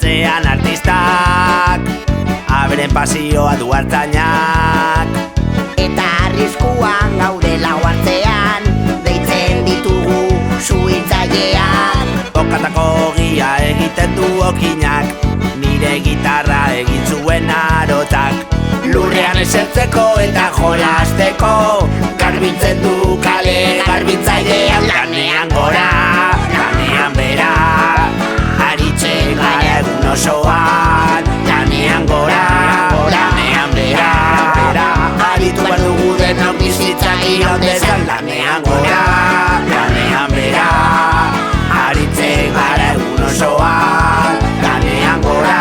atzean artistak, aberen pasioa du hartzainak. Eta arriskuan gaudela hartzean, deitzen ditugu suhiltzaileak. Bokatako gia egiten du okinak, nire gitarra egin zuen arotak. Lurrean esertzeko eta jolasteko, garbitzen du kale garbitzailean. Lanean gora, lanean bera, aritzen gara egun osoan. Lanean gora, lanean bera, aritu behar dugu denok bizitza iraun dezan. Lanean gora, lanean bera, aritzen gara egun osoan. Lanean gora,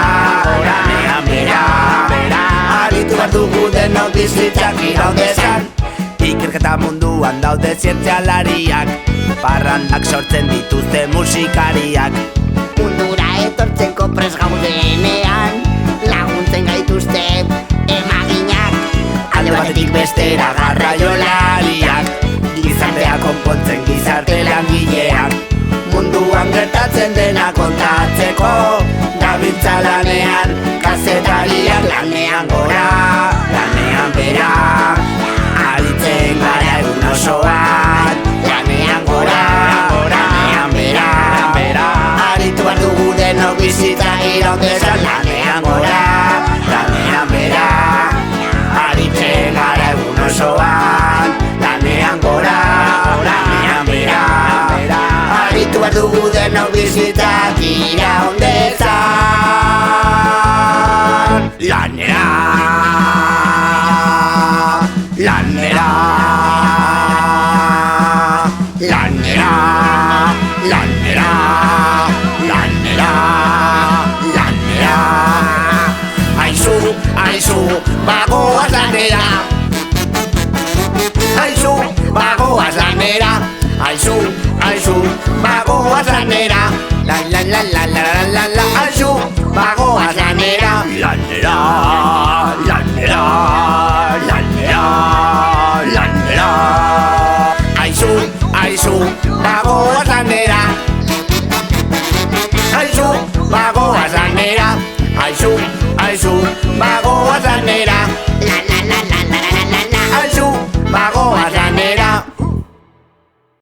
lanean bera, aritu behar dugu denok bizitzak iraun dezan. Ikerketa munduan daude zientzialariak, parrandak sortzen dituzte musikariak. Mundura etortzeko prest gaudenean, laguntzen gaituzte emaginak. Alde batetik bestera garraiolariak, gizartea konpontzen gizarte langileak. Munduan gertatzen dena kontatzeko, gabiltza lanean kazetariak. Lanean gora, lanean bera, aritzen gara egun osoan. Lanean gora, lanean bera, aritu behar dugu denok bizitza iraun dezan. Lanean gora, lanean bera, aritzen gara egun osoan. Lanean gora, lanean bera, aritu behar dugu denok bizitzak iraun dezan. Lanera, lanera, lanera, lanera, lanera, lanera. Aizu, aizu, bagoaz lanera. Aizu, bagoaz lanera. Aizu, aizu, bagoaz lanera. La la la la la la la la.